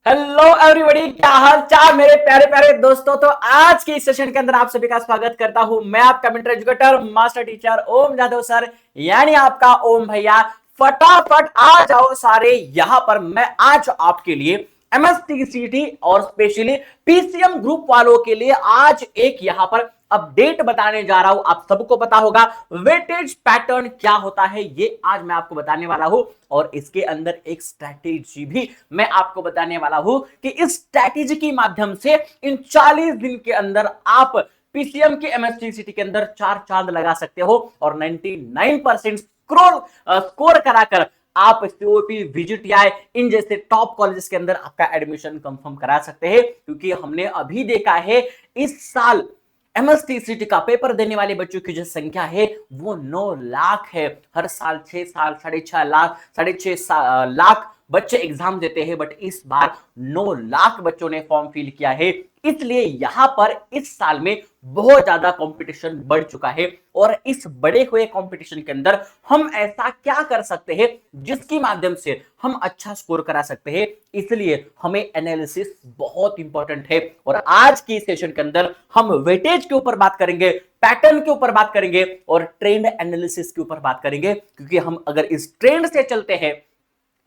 Hello everybody, क्या हाल चाल मेरे प्यारे प्यारे दोस्तों। तो आज के इस सेशन के अंदर आप सभी का स्वागत करता हूं। मैं आपका मेंटर एजुकेटर मास्टर टीचर ओम जादव सर, यानी आपका ओम भैया। फटाफट आ जाओ सारे यहां पर। मैं आज आपके लिए एमएसटीसीटी और स्पेशली पीसीएम ग्रुप वालों के लिए आज एक यहां पर अपडेट बताने जा रहा हूं। आप सबको पता होगा वेटेज पैटर्न क्या होता है, ये आज मैं आपको बताने वाला हूं। और इसके अंदर एक स्ट्रैटेजी भी मैं आपको बताने वाला हूं कि इस स्ट्रैटेजी के माध्यम से इन 40 दिन के अंदर आप पीसीएम के एमएसटीसीटी के अंदर चार चांद लगा सकते हो और 99% स्कोर कराकर आप सीओपी, वीजीटीआई इन जैसे टॉप कॉलेजेस के अंदर आपका एडमिशन कंफर्म करा सकते हैं। क्योंकि हमने अभी देखा है इस साल एमएसटीसीटी का पेपर देने वाले बच्चों की जो संख्या है वो 9 लाख है। हर साल 6 साल 6.5 लाख 6.5 लाख बच्चे एग्जाम देते हैं, बट इस बार 9 लाख बच्चों ने फॉर्म फिल किया है। इसलिए यहां पर इस साल में बहुत ज्यादा कंपटीशन बढ़ चुका है। और इस बड़े हुए कंपटीशन के अंदर हम ऐसा क्या कर सकते हैं जिसके माध्यम से हम अच्छा स्कोर करा सकते हैं। इसलिए हमें एनालिसिस बहुत इंपॉर्टेंट है। और आज की सेशन के अंदर हम वेटेज के ऊपर बात करेंगे, पैटर्न के ऊपर बात करेंगे और ट्रेंड एनालिसिस के ऊपर बात करेंगे। क्योंकि हम अगर इस ट्रेंड से चलते हैं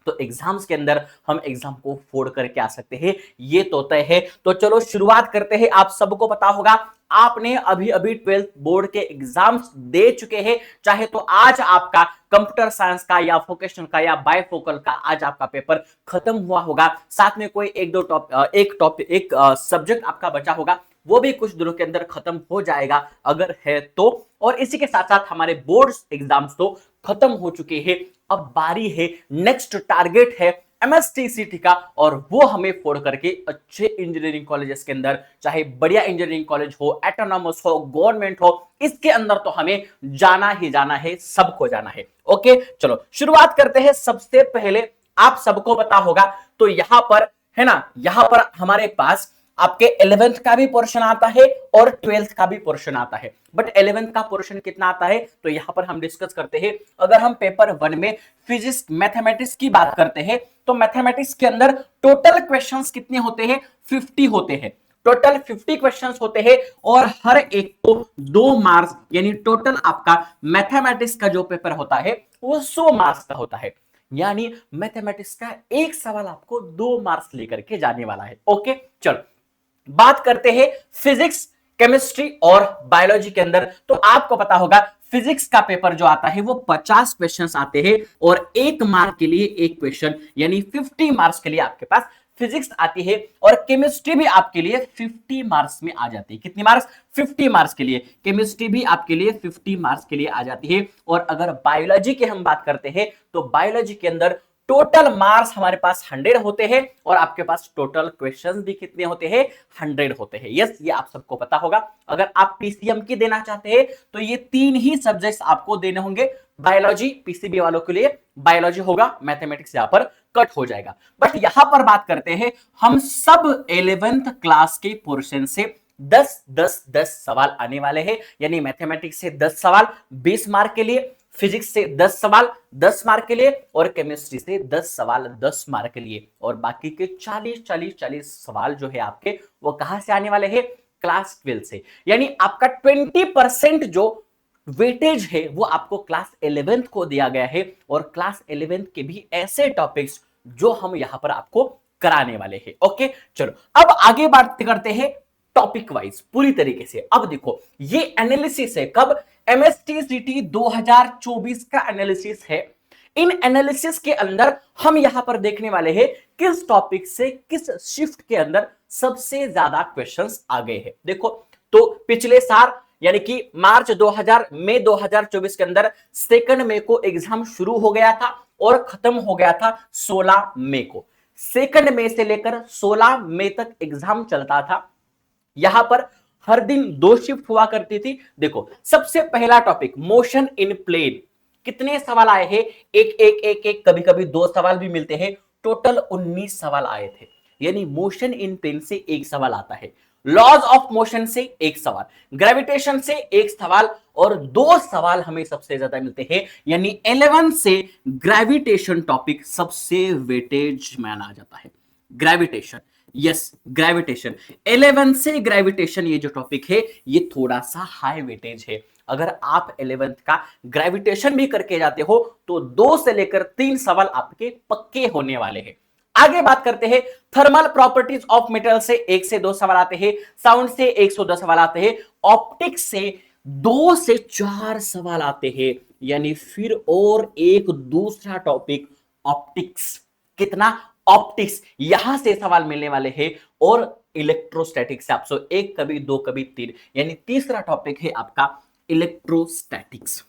तो एग्जाम्स के अंदर हम एग्जाम को फोड़ करके आ सकते हैं, ये तो तय है। तो चलो शुरुआत करते हैं। आप सबको पता होगा आपने अभी अभी 12th बोर्ड के एग्जाम्स दे चुके हैं। चाहे तो आज आपका कंप्यूटर साइंस का या वोकेशनल का या बायफोकल का आज आपका पेपर खत्म हुआ होगा। साथ में कोई एक सब्जेक्ट आपका बचा होगा, वो भी कुछ दिनों के अंदर खत्म हो जाएगा अगर है तो। और इसी के साथ साथ हमारे बोर्ड एग्जाम्स तो खत्म हो चुके हैं। अब बारी है, नेक्स्ट टारगेट है एमएसटीसीटी का, और वो हमें फोड़ करके अच्छे इंजीनियरिंग कॉलेजेस के अंदर, चाहे बढ़िया इंजीनियरिंग कॉलेज हो, एटोनॉमस हो, गवर्नमेंट हो, इसके अंदर तो हमें जाना ही जाना है, सबको जाना है। ओके, चलो शुरुआत करते हैं। सबसे पहले आप सबको पता होगा तो यहां पर है ना, यहां पर हमारे पास आपके 11th का भी पोर्शन आता है और 12th का भी पोर्शन आता है। बट 11th का पोर्शन कितना आता है तो यहां पर हम डिस्कस करते हैं। अगर हम पेपर 1 में फिजिक्स मैथमेटिक्स की बात करते हैं तो मैथमेटिक्स के अंदर टोटल क्वेश्चंस कितने होते हैं? 50 होते हैं। टोटल 50 क्वेश्चंस होते हैं और हर एक को 2 मार्क्स, यानी टोटल आपका मैथमेटिक्स का जो पेपर होता है वो 100 मार्क्स का होता है। यानी मैथमेटिक्स का एक सवाल आपको 2 मार्क्स लेकर के जाने वाला है। ओके, चलो बात करते हैं फिजिक्स, केमिस्ट्री और बायोलॉजी के अंदर। तो आपको पता होगा फिजिक्स का पेपर जो आता है वो 50 क्वेश्चंस आते हैं और 1 मार्क के लिए एक क्वेश्चन, यानी 50 मार्क्स के लिए आपके पास फिजिक्स आती है। और केमिस्ट्री भी आपके लिए 50 मार्क्स में आ जाती है। कितनी मार्क्स? 50 मार्क्स के लिए केमिस्ट्री भी आपके लिए 50 मार्क्स के लिए आ जाती है। और अगर बायोलॉजी की हम बात करते हैं तो बायोलॉजी के अंदर टोटल मार्क्स हमारे पास 100 होते हैं और आपके पास टोटल क्वेश्चंस भी कितने होते हैं? 100 होते हैं। यस, ये आप सबको पता होगा। अगर आप पीसीएम की देना चाहते हैं तो ये 3 ही सब्जेक्ट्स आपको देने होंगे। बायोलॉजी पीसीबी वालों के लिए बायोलॉजी होगा, मैथमेटिक्स यहां पर कट हो जाएगा। बट यहां पर बात करते हैं हम सब 11th क्लास के पोर्शन से 10 सवाल आने वाले हैं। यानी मैथमेटिक्स से 10 सवाल 20 मार्क के लिए, फिजिक्स से 10 सवाल 10 मार्क के लिए और केमिस्ट्री से 10 सवाल 10 मार्क के लिए। और बाकी के 40 सवाल जो है आपके वो कहां से आने वाले हैं? क्लास 12 से। यानी आपका 20% जो वेटेज है वो आपको क्लास 11th को दिया गया है। और क्लास 11th के भी ऐसे टॉपिक्स जो हम यहां पर आपको कराने वाले हैं। ओके, चलो अब आगे बात करते हैं टॉपिक वाइज पूरी तरीके से। अब देखो ये एनालिसिस है, कब? एमएसटीसीटी 2024 का एनालिसिस है। इन एनालिसिस के अंदर हम यहां पर देखने वाले हैं किस टॉपिक से किस शिफ्ट के अंदर सबसे ज्यादा क्वेश्चंस आ गए हैं। देखो तो पिछले साल यानी कि मई 2024 के अंदर 2 मई को एग्जाम शुरू हो गया था और खत्म हो गया था 16 मई को। 2 मई से लेकर 16 मई तक एग्जाम चलता था। यहां पर हर दिन 2 शिफ्ट हुआ करती थी। देखो सबसे पहला टॉपिक मोशन इन प्लेन, कितने सवाल आए हैं? एक कभी कभी 2 सवाल भी मिलते हैं। टोटल 19 सवाल आए थे। यानी मोशन इन प्लेन से एक सवाल आता है, लॉज ऑफ मोशन से एक सवाल, ग्रेविटेशन से एक सवाल और 2 सवाल हमें सबसे ज्यादा मिलते हैं। यानी 11 से ग्रेविटेशन टॉपिक सबसे वेटेज माना जाता है। Gravitation, yes gravitation. 11 से ग्रेविटेशन ये जो टॉपिक है ये थोड़ा सा हाई वेटेज है। अगर आप 11th का ग्रेविटेशन भी करके जाते हो तो 2 से लेकर 3 सवाल आपके पक्के होने वाले हैं। आगे बात करते हैं थर्मल प्रॉपर्टीज ऑफ मेटल से 1 से 2 सवाल आते हैं, साउंड से 1 से 2 सवाल आते हैं, ऑप्टिक्स से 2 से 4 सवाल आते हैं। यानी फिर और एक दूसरा टॉपिक ऑप्टिक्स, कितना ऑप्टिक्स, यहां से सवाल मिलने वाले हैं। और इलेक्ट्रोस्टैटिक्स से आपसे 1 कभी 2 कभी 3, यानी तीसरा टॉपिक है आपका इलेक्ट्रोस्टैटिक्स।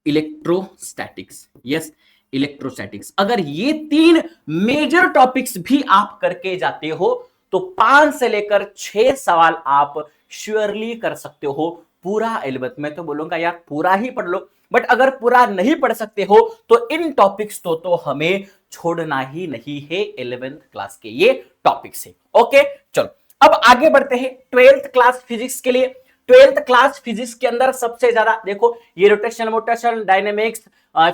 Electrostatics, yes electrostatics. अगर ये 3 मेजर टॉपिक्स भी आप करके जाते हो तो 5 से लेकर 6 सवाल आप श्योरली कर सकते हो पूरा 11th। मैं तो बोलूंगा यार पूरा ही पढ़ लो, बट अगर पूरा नहीं पढ़ सकते हो तो इन टॉपिक्स तो हमें छोड़ना ही नहीं है 11th क्लास के ये टॉपिक्स है। ओके चलो अब आगे बढ़ते हैं 12th क्लास फिजिक्स के लिए। 12th क्लास फिजिक्स के अंदर सबसे ज्यादा देखो ये रोटेशनल मोटेशन, डायनेमिक्स,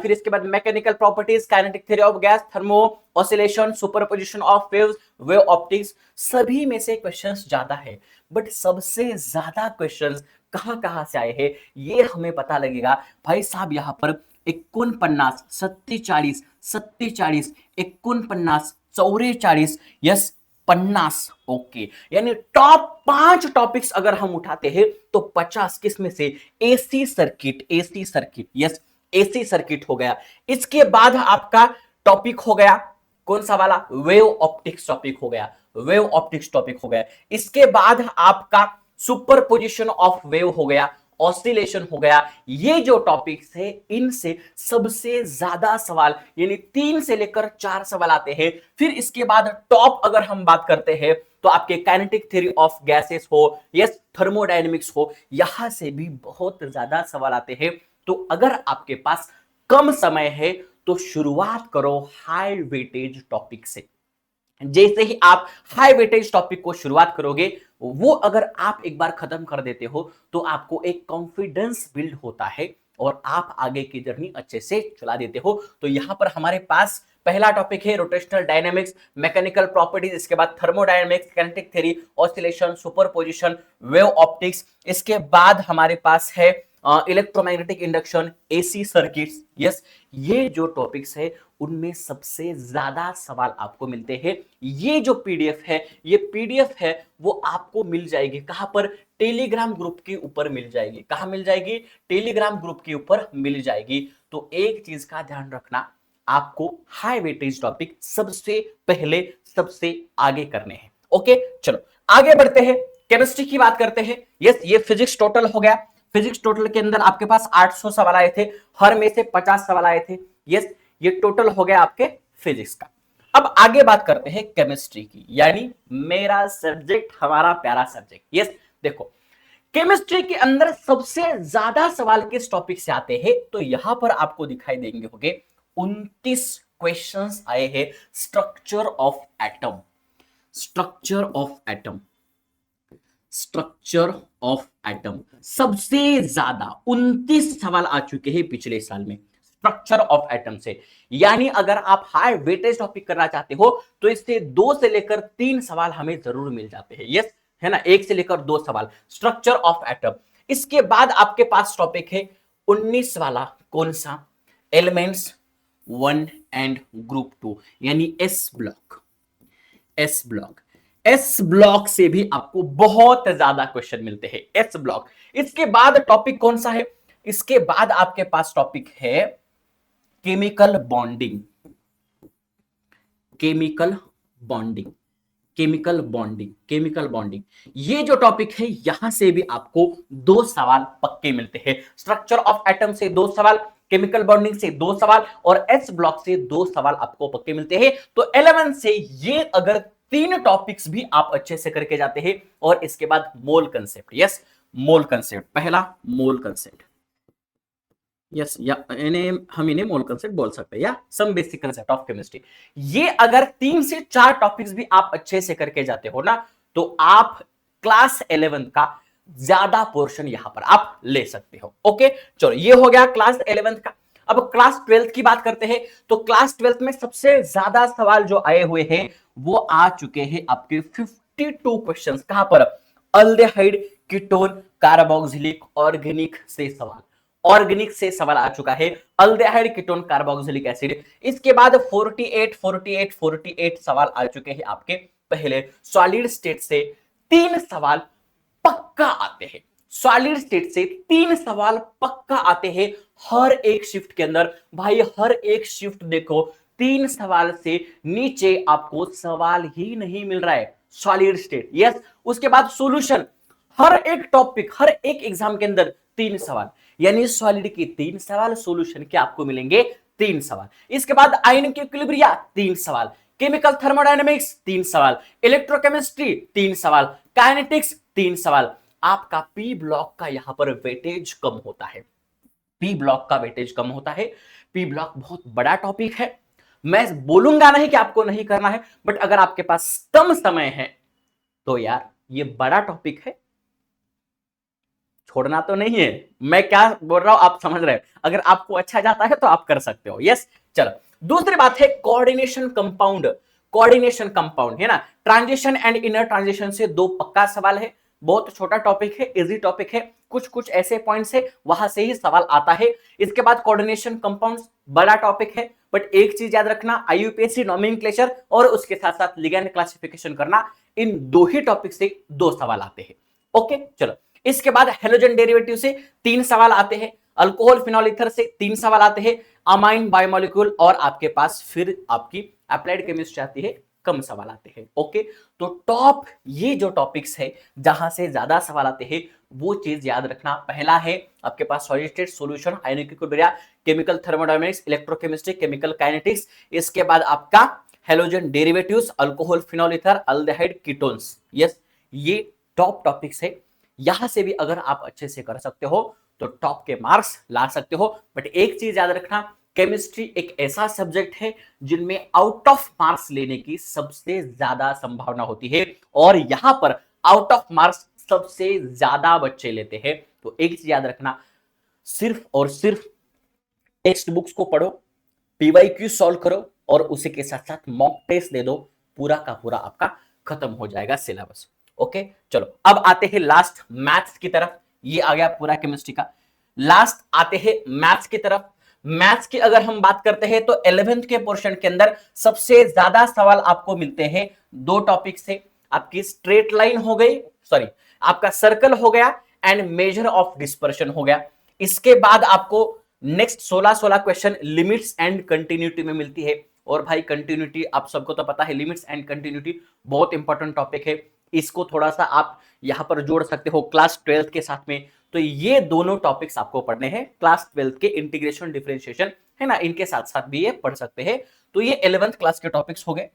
फिर इसके बाद mechanical properties, kinetic theory of gas, thermo oscillation, superposition of waves, wave optics, सभी में से क्वेश्चंस ज्यादा है। बट सबसे ज्यादा क्वेश्चंस कहां से आए हैं ये हमें पता लगेगा भाई साहब। यहां पर 49, 47, 47, 49, 44, यस 50। ओके यानी टॉप 5 टॉपिक्स अगर हम उठाते हैं तो 50 किसमें से AC circuit, AC circuit, yes AC circuit हो गया। इसके बाद आपका टॉपिक हो गया कौन सा वाला, वेव ऑप्टिक्स टॉपिक हो गया, वेव ऑप्टिक्स टॉपिक हो गया। इसके बाद आपका सुपरपोजिशन ऑफ वेव हो गया, ऑसिलेशन हो गया। ये जो टॉपिक्स है इनसे सबसे ज्यादा सवाल यानी 3 से लेकर 4 सवाल आते हैं। फिर इसके बाद टॉप अगर हम बात करते हैं तो आपके काइनेटिक थ्योरी ऑफ गैसेस हो, यस थर्मोडायनेमिक्स हो, यहां से भी बहुत ज्यादा सवाल आते हैं। तो अगर आपके पास कम समय है तो शुरुआत करो हाई वेटेज टॉपिक से। जैसे ही आप हाई वेटेज टॉपिक को शुरुआत करोगे वो अगर आप एक बार खत्म कर देते हो तो आपको एक कॉन्फिडेंस बिल्ड होता है और आप आगे की जर्नी अच्छे से चला देते हो। तो यहां पर हमारे पास पहला टॉपिक है रोटेशनल डायनामिक्स, मैकेनिकल प्रॉपर्टीज, इसके बाद thermodynamics, kinetic theory, oscillation, superposition, wave optics. इसके बाद हमारे पास है electromagnetic induction, AC circuits. Yes ये जो टॉपिक्स है उनमें सबसे ज्यादा सवाल आपको मिलते हैं। ये जो पीडीएफ है, ये पीडीएफ है वो आपको मिल जाएगी कहां पर, टेलीग्राम ग्रुप के ऊपर मिल जाएगी। कहां मिल जाएगी, टेलीग्राम ग्रुप के ऊपर मिल जाएगी। तो एक चीज का ध्यान रखना, आपको हाई वेटेज टॉपिक सबसे पहले सबसे आगे करने हैं। ओके चलो आगे बढ़ते हैं, केमिस्ट्री की बात करते हैं। यस ये फिजिक्स टोटल हो गया। फिजिक्स टोटल के अंदर आपके पास 800 सवाल आए थे, हर में से 50 सवाल आए थे। यस ये टोटल हो गया आपके फिजिक्स का। अब आगे बात करते हैं केमिस्ट्री की, यानी मेरा सब्जेक्ट, हमारा प्यारा सब्जेक्ट। यस देखो केमिस्ट्री के अंदर सबसे ज्यादा सवाल किस टॉपिक से आते हैं तो यहां पर आपको दिखाई देंगे होंगे 29 क्वेश्चंस आए हैं structure of atom, structure of atom, structure of atom. सबसे ज्यादा 29 सवाल आ चुके हैं पिछले साल में स्ट्रक्चर ऑफ एटम से। यानी अगर आप हाई वेटेज टॉपिक करना चाहते हो तो इससे 2 से लेकर 3 सवाल हमें जरूर मिल जाते हैं। यस है ना, 1 से लेकर 2 सवाल स्ट्रक्चर ऑफ एटम। इसके बाद आपके पास टॉपिक है 19 वाला, कौन सा, एलिमेंट्स 1 एंड ग्रुप 2 यानी S block. S block, S block से भी आपको बहुत ज्यादा क्वेश्चन मिलते हैं, एस ब्लॉक। इसके बाद टॉपिक कौन सा है, इसके बाद आपके पास टॉपिक है chemical bonding, chemical bonding, chemical bonding, chemical bonding. ये जो टॉपिक है यहां से भी आपको 2 सवाल पक्के मिलते हैं। स्ट्रक्चर ऑफ एटम से 2 सवाल, केमिकल बॉन्डिंग से 2 सवाल और एस ब्लॉक से 2 सवाल आपको पक्के मिलते हैं। तो 11 से ये अगर 3 टॉपिक्स भी आप अच्छे से करके जाते हैं। और इसके बाद मोल कंसेप्ट, यस मोल कंसेप्ट, पहला मोल कंसेप्ट, यस या हम इन्हें मोल कंसेप्ट बोल सकते हैं या some basic concept of chemistry. ये अगर 3 से 4 टॉपिक्स भी आप अच्छे से करके जाते हो ना तो आप क्लास 11 का ज्यादा पोर्शन यहां पर आप ले सकते हो। ओके चलो ये हो गया क्लास 11 का। अब क्लास 12th की बात करते हैं तो क्लास 12th में सबसे ज्यादा सवाल जो आए हुए हैं वो आ चुके हैं आपके 52 क्वेश्चंस। कहां पर? अल्डेहाइड कीटोन कार्बोक्सिलिक ऑर्गेनिक से सवाल, ऑर्गेनिक से सवाल आ चुका है, अल्डेहाइड कीटोन कार्बोक्सिलिक एसिड। इसके बाद 48 सवाल आ चुके हैं आपके पहले सॉलिड स्टेट से 3 सवाल पक्का आते हैं, सॉलिड स्टेट से 3 सवाल पक्का आते हैं हर एक शिफ्ट के अंदर। भाई हर एक शिफ्ट देखो 3 सवाल से नीचे आपको सवाल ही नहीं मिल रहा है, सॉलिड स्टेट। यस, उसके बाद सॉल्यूशन, हर एक टॉपिक हर एक एग्जाम के अंदर 3 सवाल, यानी सॉलिड के 3 सवाल, सॉल्यूशन के आपको मिलेंगे 3 सवाल। इसके बाद आयन की इक्विलिब्रिया 3 सवाल, केमिकल थर्मोडायनेमिक्स 3 सवाल, इलेक्ट्रोकेमिस्ट्री 3 सवाल, काइनेटिक्स 3 सवाल। आपका पी ब्लॉक का यहां पर वेटेज कम होता है, पी ब्लॉक का वेटेज कम होता है। पी ब्लॉक बहुत बड़ा टॉपिक है, मैं बोलूंगा नहीं कि आपको नहीं करना है, बट अगर आपके पास कम समय है तो यार ये बड़ा टॉपिक है, छोड़ना तो नहीं है। मैं क्या बोल रहा हूं आप समझ रहे हो, अगर आपको अच्छा जाता है तो आप कर सकते हो। यस, चलो दूसरी बात है कोऑर्डिनेशन कंपाउंड, कोऑर्डिनेशन कंपाउंड है ना, ट्रांजिशन एंड इनर ट्रांजिशन से 2 पक्का सवाल है, बहुत छोटा टॉपिक है, इजी टॉपिक है, कुछ कुछ ऐसे पॉइंट्स है वहां से ही सवाल आता है। इसके बाद कोऑर्डिनेशन कंपाउंड्स बड़ा टॉपिक है, बट एक चीज याद रखना, आईयूपीएसी नोमेनक्लेचर और उसके साथ साथ लिगैंड क्लासिफिकेशन करना, इन 2 ही टॉपिक से 2 सवाल आते हैं। ओके चलो, इसके बाद हेलोजन डेरिवेटिव से 3 सवाल आते हैं, अल्कोहल फिनॉल ईथर से 3 सवाल आते हैं, अमाइन बायोमोलिक्यूल, और आपके पास फिर आपकी अप्लाइड केमिस्ट्री आती है, कम सवाल आते हैं। ओके, तो टॉप ये जो टॉपिक्स है जहां से ज्यादा सवाल आते हैं वो चीज याद रखना। पहला है आपके पास solid state, solution, ionic equilibria, chemical thermodynamics, electrochemistry, chemical kinetics. इसके बाद आपका halogen derivatives, alcohol phenol ether, aldehyde ketones. Yes, ये टॉप टॉपिक्स है, यहां से भी अगर आप अच्छे से कर सकते हो तो टॉप के मार्क्स ला सकते हो। बट एक चीज याद रखना, केमिस्ट्री एक ऐसा सब्जेक्ट है जिनमें आउट ऑफ मार्क्स लेने की सबसे ज्यादा संभावना होती है, और यहां पर आउट ऑफ मार्क्स सबसे ज्यादा बच्चे लेते हैं। तो एक चीज याद रखना, सिर्फ और सिर्फ टेक्स्ट बुक्स को पढ़ो, पीवाईक्यू सॉल्व करो और उसी के साथ साथ मॉक टेस्ट दे दो, पूरा का पूरा आपका खत्म हो जाएगा सिलेबस। ओके चलो, अब आते हैं लास्ट मैथ्स की तरफ। ये आ गया पूरा केमिस्ट्री का, लास्ट आते हैं मैथ्स की तरफ। मैथ्स की अगर हम बात करते हैं तो 11th के पोर्शन के अंदर सबसे ज्यादा सवाल आपको मिलते हैं 2 टॉपिक से, आपकी स्ट्रेट लाइन हो गई, सॉरी आपका सर्कल हो गया, एंड मेजर ऑफ डिस्पर्शन हो गया। इसके बाद आपको next 16 question limits and continuity में मिलती है। और भाई कंटिन्यूटी आप सबको तो पता है, लिमिट्स एंड कंटिन्यूटी बहुत इंपॉर्टेंट टॉपिक है, इसको थोड़ा सा आप यहां पर जोड़ सकते हो क्लास 12th के साथ में। तो ये दोनों टॉपिक्स आपको पढ़ने हैं क्लास 12th के, इंटीग्रेशन डिफरेंशिएशन है ना, इनके साथ साथ भी ये पढ़ सकते हैं। तो ये 11th क्लास के टॉपिक्स हो गए।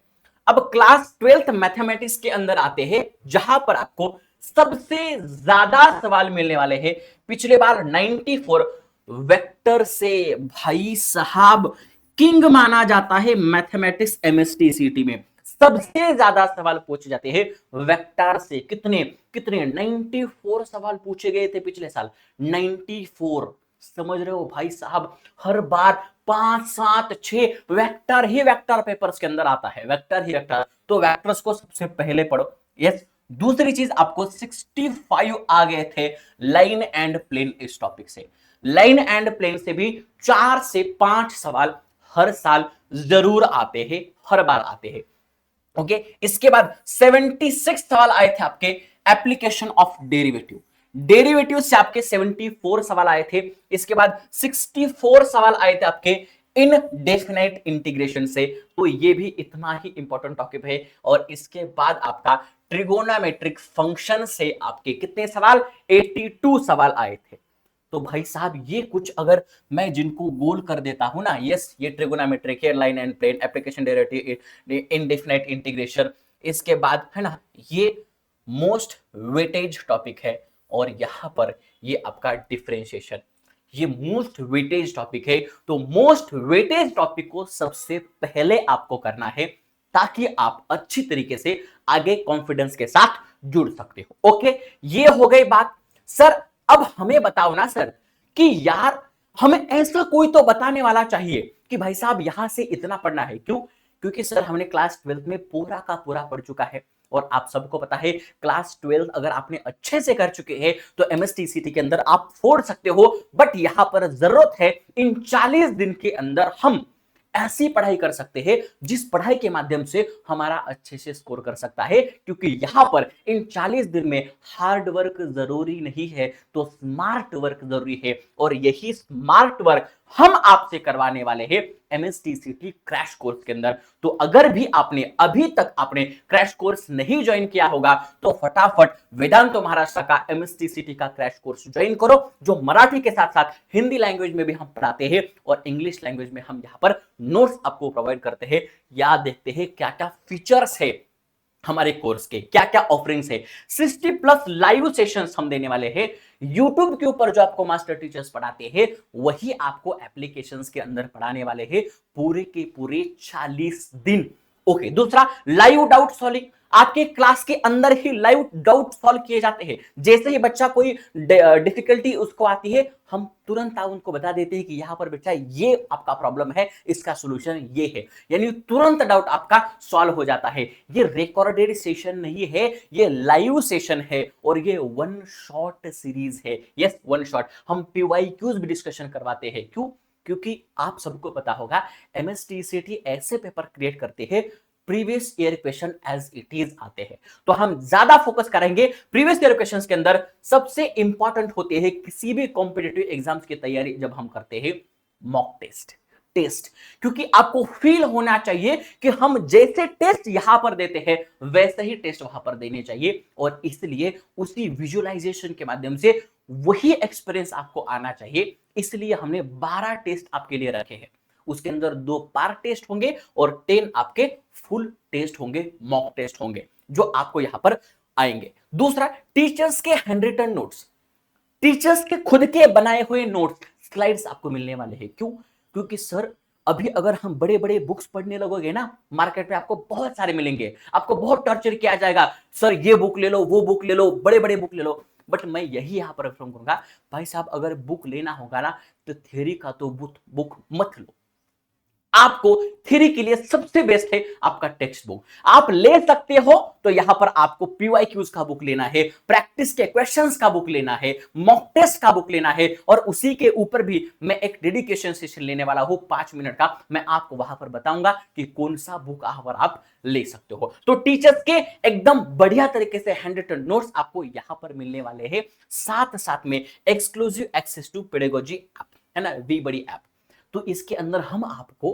अब क्लास 12th मैथमेटिक्स के अंदर आते हैं, जहां पर आपको सबसे ज्यादा सवाल मिलने वाले हैं। पिछले बार 94 वेक्टर से भाई साहब किंग माना जाता है मैथमेटिक्स एमएसटी में, सबसे ज्यादा सवाल पूछे जाते हैं वेक्टर से। कितने कितने 94 सवाल पूछे गए थे पिछले साल, 94। समझ रहे हो भाई साहब, हर बार 5 7 6 वेक्टर ही वेक्टर पेपर्स के अंदर आता है, वेक्टर ही वेक्टर। तो वेक्टर्स को सबसे पहले पढ़ो। यस, दूसरी चीज आपको 65 आ गए थे लाइन एंड प्लेन इस टॉपिक से। लाइन एंड प्लेन से भी 4 से 5 सवाल हर साल जरूर आते हैं, हर बार आते हैं। ओके, इसके बाद 76 सवाल आए थे आपके एप्लीकेशन ऑफ डेरिवेटिव, डेरिवेटिव से आपके 74 सवाल आए थे। इसके बाद 64 सवाल आए थे आपके इनडेफिनाइट इंटीग्रेशन से, तो ये भी इतना ही इंपॉर्टेंट टॉपिक है। और इसके बाद आपका ट्रिगोनोमेट्रिक फंक्शन से आपके कितने सवाल, 82 सवाल आए थे। तो भाई साहब ये कुछ अगर मैं जिनको गोल कर देता हूं ना, यस ये ट्रिगोनोमेट्रिक है, line and plane, application derivative, indefinite integration, इसके बाद है ना ये मोस्ट वेटेज टॉपिक है। और यहां पर ये आपका डिफरेंशिएशन, ये मोस्ट वेटेज टॉपिक है। तो मोस्ट वेटेज टॉपिक को सबसे पहले आपको करना है, ताकि आप अच्छी तरीके से आगे कॉन्फिडेंस के साथ जुड़ सकते हो। ओके, ये हो गई बात। सर अब हमें बताओ ना सर कि यार हमें ऐसा कोई तो बताने वाला चाहिए कि भाई साहब यहां से इतना पढ़ना है। क्यों? क्योंकि सर हमने क्लास 12th में पूरा का पूरा पढ़ चुका है और आप सबको पता है क्लास 12 अगर आपने अच्छे से कर चुके हैं तो एमएसटीसीटी के अंदर आप फोड़ सकते हो। बट यहां पर जरूरत है इन 40 दिन के अंदर हम ऐसी पढ़ाई कर सकते हैं जिस पढ़ाई के माध्यम से हमारा अच्छे से स्कोर कर सकता है। क्योंकि यहां पर इन 40 दिन में हार्ड वर्क जरूरी नहीं है, तो स्मार्ट वर्क जरूरी है और यही स्मार्ट वर्क हम आपसे करवाने वाले हैं एमएसटीसीटी क्रैश कोर्स के अंदर। तो अगर भी आपने अभी तक आपने क्रैश कोर्स नहीं ज्वाइन किया होगा तो फटाफट वेदांत महाराष्ट्र का एमएसटीसीटी का क्रैश कोर्स ज्वाइन करो, जो मराठी के साथ साथ हिंदी लैंग्वेज में भी हम पढ़ाते हैं और इंग्लिश लैंग्वेज में हम यहां पर नोट्स आपको प्रोवाइड करते हैं। या देखते हैं क्या क्या फीचर्स है हमारे कोर्स के, क्या क्या ऑफरिंग्स है। 60+ लाइव सेशंस हम देने वाले हैं यूट्यूब के ऊपर। जो आपको मास्टर टीचर्स पढ़ाते हैं वही आपको एप्लीकेशंस के अंदर पढ़ाने वाले हैं पूरे के पूरे 40 दिन। ओके, दूसरा लाइव डाउट सॉल्विंग। आपके क्लास के अंदर ही लाइव डाउट सॉल्व किए जाते हैं। जैसे ही बच्चा कोई डिफिकल्टी उसको आती है हम तुरंत उनको बता देते हैं कि यहां पर बच्चा ये आपका प्रॉब्लम है, इसका सॉल्यूशन ये है, यानी तुरंत डाउट आपका सॉल्व हो जाता है। ये रिकॉर्डेड सेशन नहीं है, ये लाइव सेशन है और ये वन शॉट सीरीज है। Yes, one shot. हम पीवाईक्यूज भी डिस्कशन करवाते हैं। क्यों? क्योंकि आप सबको पता होगा एमएसटीसीटी ऐसे पेपर क्रिएट करते हैं previous year question as it is आते हैं। तो हम ज्यादा फोकस करेंगे प्रीवियस ईयर क्वेश्चंस के अंदर। सबसे इंपॉर्टेंट होते हैं किसी भी कॉम्पिटिटिव एग्जाम्स की तैयारी जब हम करते हैं मॉक टेस्ट। क्योंकि आपको फील होना चाहिए कि हम जैसे टेस्ट यहां पर देते हैं वैसे ही टेस्ट वहां पर देने चाहिए और इसलिए उसी विजुअलाइजेशन के माध्यम से वही एक्सपीरियंस आपको आना चाहिए। इसलिए हमने 12 टेस्ट आपके लिए रखे हैं। उसके अंदर 2 पार्ट टेस्ट होंगे और 10 आपके फुल टेस्ट होंगे, मॉक टेस्ट होंगे जो आपको यहां पर आएंगे। दूसरा, टीचर्स के हैंड रिटन नोट्स, टीचर्स के खुद के बनाए हुए नोट्स, स्लाइड्स आपको मिलने वाले हैं। क्यों? क्योंकि सर अभी अगर हम बड़े बड़े बुक्स पढ़ने लगोगे ना, मार्केट में आपको बहुत सारे मिलेंगे, आपको बहुत टॉर्चर किया जाएगा, सर ये बुक ले लो, वो बुक ले लो, बड़े बड़े बुक ले लो। बट मैं यही यहां पर रेफर करूंगा, भाई साहब अगर बुक लेना होगा ना तो थ्योरी का तो बुक मत लो। आपको थ्योरी के लिए सबसे बेस्ट है आपका टेक्स्ट बुक। आप ले सकते हो तो यहां पर आपको पीवाईक्यूज का बुक लेना है, प्रैक्टिस के क्वेश्चंस का बुक लेना है, मॉक टेस्ट का बुक लेना है और उसी के ऊपर भी मैं एक डेडिकेशन सेशन लेने वाला हूं 5 मिनट का। मैं आपको वहां पर बताऊंगा कि कौन सा बुक वहां पर आप ले सकते हो। तो टीचर्स के एकदम बढ़िया तरीके से हैंड रिटन नोट्स आपको यहां पर मिलने वाले हैं, साथ साथ में exclusive access to pedagogy app, है ना, वी बड़ी ऐप। तो इसके अंदर हम आपको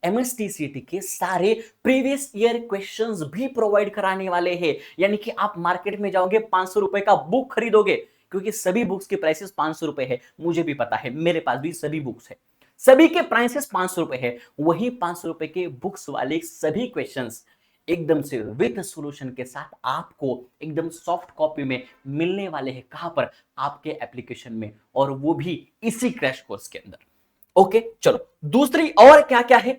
एमएसटीसीटी के सारे प्रीवियस ईयर क्वेश्चंस भी प्रोवाइड कराने वाले हैं। यानी कि आप मार्केट में जाओगे 500 रुपए का बुक खरीदोगे, क्योंकि सभी बुक्स के प्राइसेस 500 रुपए है, मुझे भी पता है, मेरे पास भी सभी बुक्स है, सभी के प्राइसेस 500 रुपए है। वही 500 रुपए के बुक्स वाले सभी क्वेश्चंस एकदम से विद सॉल्यूशन के साथ आपको एकदम सॉफ्ट कॉपी में मिलने वाले हैं। कहां पर? आपके एप्लीकेशन में, और वो भी इसी क्रैश कोर्स के अंदर। ओके, चलो दूसरी और क्या क्या है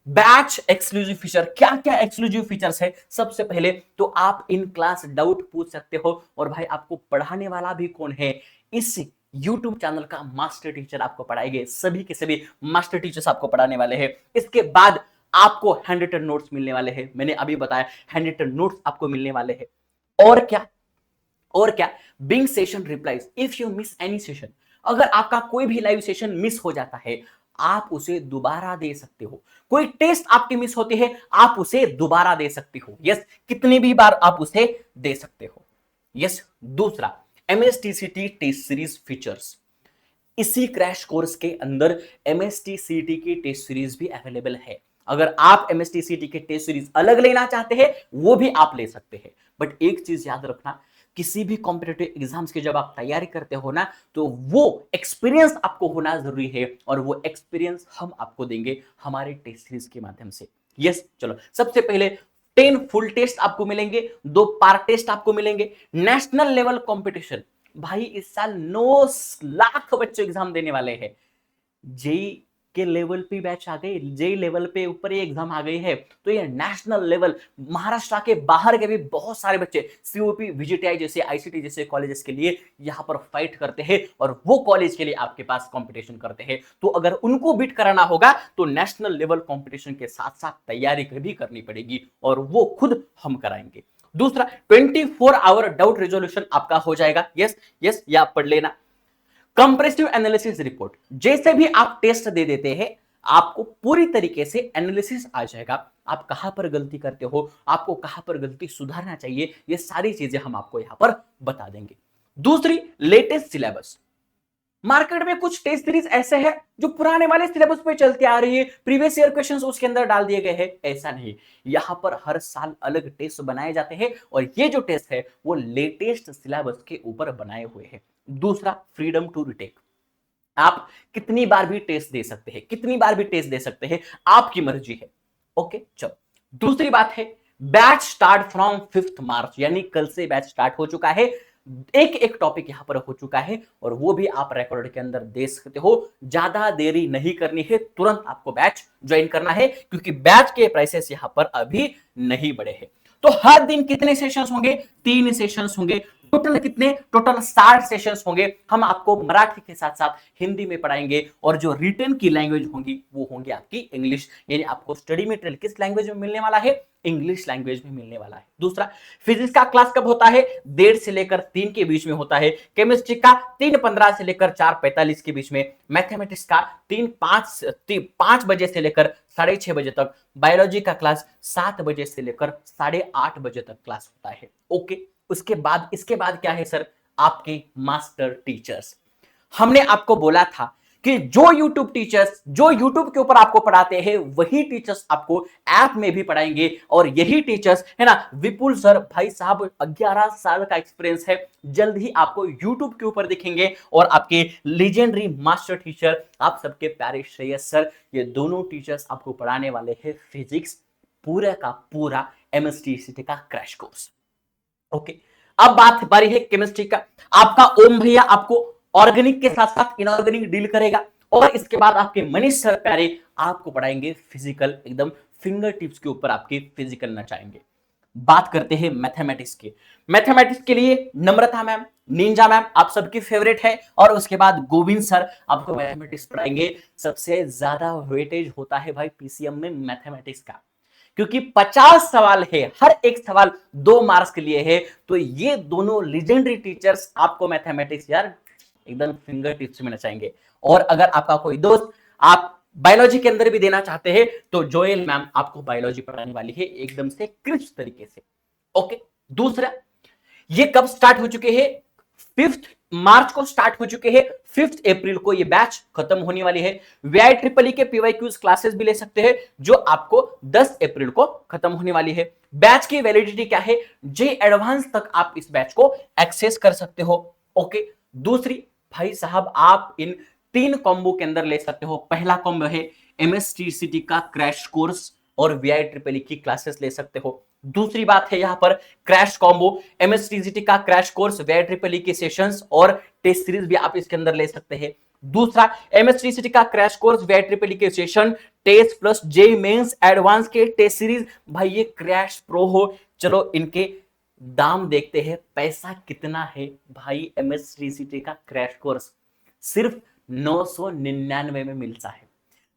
बैच एक्सक्लूसिव फीचर। क्या क्या एक्सक्लूसिव फीचर्स है? सबसे पहले तो आप इन क्लास डाउट पूछ सकते हो और भाई आपको पढ़ाने वाला भी कौन है, इस YouTube चैनल का मास्टर टीचर आपको पढ़ाएंगे, सभी के सभी मास्टर टीचर्स आपको पढ़ाने वाले हैं। इसके बाद आपको हैंड रिटन नोट्स मिलने वाले हैं, मैंने अभी बताया हैंड रिटन नोट्स आपको मिलने वाले हैं। और क्या, और क्या, binge session replies if you miss any session. अगर आपका कोई भी लाइव सेशन मिस हो जाता है आप उसे दोबारा दे सकते हो। कोई टेस्ट आपकी मिस होती है आप उसे दोबारा दे सकते हो। यस, कितनी भी बार आप उसे दे सकते हो। यस, दूसरा एमएसटीसीटी टेस्ट सीरीज फीचर्स। इसी क्रैश कोर्स के अंदर एमएसटीसीटी की टेस्ट सीरीज भी अवेलेबल है। अगर आप एमएसटीसीटी के टेस्ट सीरीज अलग लेना चाहते हैं वो भी आप ले सकते हैं। बट एक चीज याद रखना, किसी भी कॉम्पिटिटिव एग्जाम्स की जब आप तैयारी करते हो ना तो वो एक्सपीरियंस आपको होना जरूरी है और वो एक्सपीरियंस हम आपको देंगे हमारे टेस्ट सीरीज के माध्यम से। यस, चलो सबसे पहले 10 फुल टेस्ट आपको मिलेंगे, 2 पार्ट टेस्ट आपको मिलेंगे। नेशनल लेवल कंपटीशन, भाई इस साल 9 लाख बच्चे एग्जाम देने वाले हैं। जेई के लेवल पे बैच आ गई, जे लेवल पे ऊपर ये एग्जाम आ गई है, तो ये नेशनल लेवल महाराष्ट्र के बाहर के भी बहुत सारे बच्चे सीओपी, वीजीटीआई जैसे, आईसीटी जैसे कॉलेजेस के लिए यहाँ पर फाइट करते हैं और वो कॉलेज के लिए आपके पास कंपटीशन करते हैं। तो अगर उनको बीट कराना होगा तो नेशनल लेवल कंपटीशन के साथ साथ तैयारी भी करनी पड़ेगी और वो खुद हम कराएंगे। दूसरा 24 आवर डाउट रिजोल्यूशन आपका हो जाएगा। यस यस, या पढ़ लेना। कंप्रेसिव एनालिसिस रिपोर्ट, जैसे भी आप टेस्ट दे देते हैं आपको पूरी तरीके से एनालिसिस आ जाएगा, आप कहां पर गलती करते हो, आपको कहां पर गलती सुधारना चाहिए, ये सारी चीजें हम आपको यहां पर बता देंगे। दूसरी, लेटेस्ट सिलेबस। मार्केट में कुछ टेस्ट सीरीज ऐसे हैं जो पुराने वाले सिलेबस पे चलती आ रही है, प्रीवियस ईयर क्वेश्चंस उसके अंदर डाल दिए गए हैं, ऐसा नहीं। यहां पर हर साल अलग टेस्ट बनाए जाते हैं और ये जो टेस्ट है वो लेटेस्ट सिलेबस के ऊपर बनाए हुए हैं। दूसरा, फ्रीडम टू रिटेक। आप कितनी बार भी टेस्ट दे सकते हैं, कितनी बार भी टेस्ट दे सकते हैं, आपकी मर्जी है। ओके, चलो। दूसरी बात है, बैच स्टार्ट फ्रॉम 5 मार्च, यानी कल से बैच स्टार्ट हो चुका है। एक एक टॉपिक यहां पर हो चुका है और वो भी आप रिकॉर्ड के अंदर दे सकते हो। ज्यादा देरी नहीं करनी है, तुरंत आपको बैच ज्वाइन करना है क्योंकि बैच के प्राइसेस यहां पर अभी नहीं बढ़े हैं। तो हर दिन कितने सेशंस होंगे? 3 सेशंस होंगे। टोटल कितने? टोटल 60 सेशंस होंगे। हम आपको मराठी के साथ साथ हिंदी में पढ़ाएंगे और जो रिटन की लैंग्वेज होंगी वो होंगी आपकी इंग्लिश, यानी आपको स्टडी मटेरियल किस लैंग्वेज में मिलने वाला है? इंग्लिश लैंग्वेज में मिलने वाला है। दूसरा, फिजिक्स का क्लास कब होता है? 1:30 से लेकर 3 के बीच में होता है। केमिस्ट्री का 3:15 से लेकर 4:45 के बीच में। मैथमेटिक्स का 5 बजे से लेकर 6:30 बजे तक। बायोलॉजी का क्लास 7 बजे से लेकर 8:30 बजे तक क्लास होता है। ओके, इसके बाद क्या है सर? आपके मास्टर टीचर्स। हमने आपको बोला था कि जो YouTube टीचर्स जो YouTube के ऊपर आपको पढ़ाते हैं वही टीचर्स आपको ऐप में भी पढ़ाएंगे और यही टीचर्स है ना, विपुल सर, भाई साहब 11 साल का एक्सपीरियंस है, जल्द ही आपको YouTube के ऊपर दिखेंगे और आपके लीजेंडरी मास्टर टीचर आप सबके प्यारे श्रेयस सर, ये दोनों टीचर्स आपको पढ़ाने वाले हैं फिजिक्स पूरा का पूरा MSTCT का क्रैश कोर्स। ओके, अब बारी है केमिस्ट्री का। आपका ओम भैया आपको ऑर्गेनिक के साथ साथ इनऑर्गेनिक डील करेगा और इसके बाद आपके मनीष सर प्यारे आपको पढ़ाएंगे फिजिकल, एकदम फिंगर टिप्स के ऊपर आपके फिजिकल नचाएंगे। बात करते हैं मैथमेटिक्स की। मैथमेटिक्स के लिए नम्रता मैम, निंजा मैम आप सबकी फेवरेट है और उसके बाद गोविंद सर आपको मैथमेटिक्स पढ़ाएंगे। सबसे ज्यादा वेटेज होता है भाई पीसीएम में मैथमेटिक्स का, क्योंकि 50 सवाल है, हर एक सवाल 2 मार्क्स के लिए है। तो ये दोनों लीजेंडरी टीचर्स आपको मैथमेटिक्स यार एकदम फिंगर टिप्स में नचाएंगे। और अगर आपका कोई दोस्त आप बायोलॉजी के अंदर भी देना चाहते हैं तो जोएल मैम आपको बायोलॉजी पढ़ाने वाली है एकदम से क्रिस्प तरीके से। ओके, दूसरा, ये कब स्टार्ट हो चुके हैं? 5 मार्च को स्टार्ट हो चुके हैं, 5 अप्रैल को ये बैच खत्म होने वाली है। VIEEE के PYQs क्लासेस भी ले सकते हैं जो आपको 10 अप्रैल को खत्म होने वाली है। बैच की वैलिडिटी क्या है? जे एडवांस तक आप इस बैच को एक्सेस कर सकते हो। ओके, दूसरी, भाई साहब आप इन 3 कॉम्बो के अंदर ले सकते हो। पहला कॉम्बो है MSTCT का क्रैश कोर्स और VIEEE की क्लासेस ले सकते हो। दूसरी बात है यहां पर क्रैश कॉम्बो, MSTCT का क्रैश कोर्स, VIEEE के सेशंस और टेस्ट सीरीज भी आप इसके अंदर ले सकते हैं। दूसरा, MSTCT का क्रैश कोर्स, VIEEE के सेशन, test plus JEE mains advance के टेस्ट सीरीज। भाई ये क्रैश प्रो हो। चलो इनके दाम देखते हैं, पैसा कितना है भाई। MSTCT का क्रैश कोर्स सिर्फ 999 में मिलता है,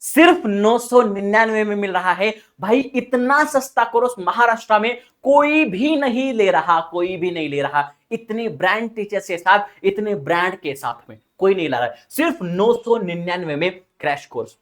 सिर्फ 999 में मिल रहा है भाई। इतना सस्ता कोर्स महाराष्ट्र में कोई भी नहीं ले रहा, कोई भी नहीं ले रहा। इतने ब्रांड टीचर्स के साथ, इतने ब्रांड के साथ में कोई नहीं ला रहा है। सिर्फ 999 में क्रैश कोर्स।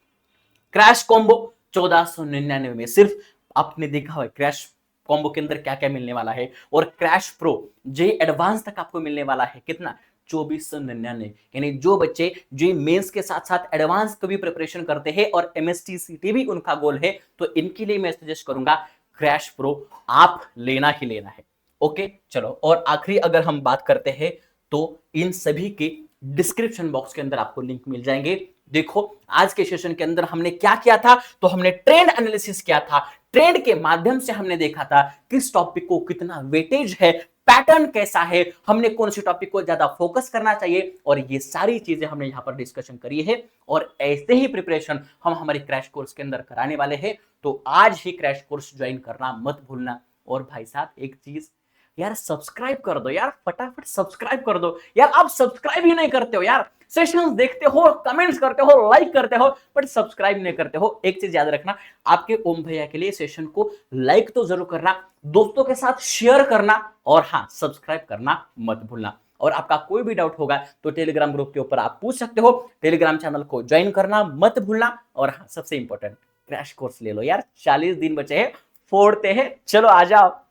क्रैश कॉम्बो 1499 में। सिर्फ आपने देखा है क्रैश कॉम्बो के अंदर क्या क्या मिलने वाला है। और क्रैश प्रो जे एडवांस तक आपको मिलने वाला है कितना? 2499। यानी जो बच्चे जे मेंस के साथ साथ एडवांस का भी प्रिपरेशन करते हैं और MSTCT भी उनका गोल है, तो इनके लिए मैं सजेस्ट करूंगा क्रैश प्रो आप लेना ही लेना है। ओके, चलो। और आखिरी अगर हम बात करते हैं तो इन सभी के डिस्क्रिप्शन बॉक्स के अंदर आपको लिंक मिल जाएंगे। देखो आज के सेशन के अंदर हमने क्या किया था, तो हमने ट्रेंड एनालिसिस किया था। ट्रेंड के माध्यम से हमने देखा था किस टॉपिक को कितना वेटेज है, पैटर्न कैसा है, हमने कौन सी टॉपिक को ज्यादा फोकस करना चाहिए, और ये सारी चीजें हमने यहां पर डिस्कशन करी है। और ऐसे ही प्रिपरेशन हम हमारे क्रैश कोर्स के अंदर कराने वाले हैं, तो आज ही क्रैश कोर्स ज्वाइन करना मत भूलना। और भाई साहब एक चीज यार, सब्सक्राइब कर दो यार, फटाफट सब्सक्राइब कर दो यार। आप सब्सक्राइब ही नहीं करते हो यार, सेशंस देखते हो, कमेंट्स करते हो, लाइक करते हो, बट सब्सक्राइब नहीं करते हो। एक चीज याद रखना, आपके ओम भैया के लिए सेशन को लाइक तो जरूर करना, दोस्तों के साथ शेयर करना, और हाँ सब्सक्राइब करना मत भूलना। और आपका कोई भी डाउट होगा तो टेलीग्राम ग्रुप के ऊपर आप पूछ सकते हो, टेलीग्राम चैनल को ज्वाइन करना मत भूलना। और हाँ सबसे इंपॉर्टेंट, क्रैश कोर्स ले लो यार, 40 दिन बचे हैं, फोड़ते हैं, चलो आ जाओ।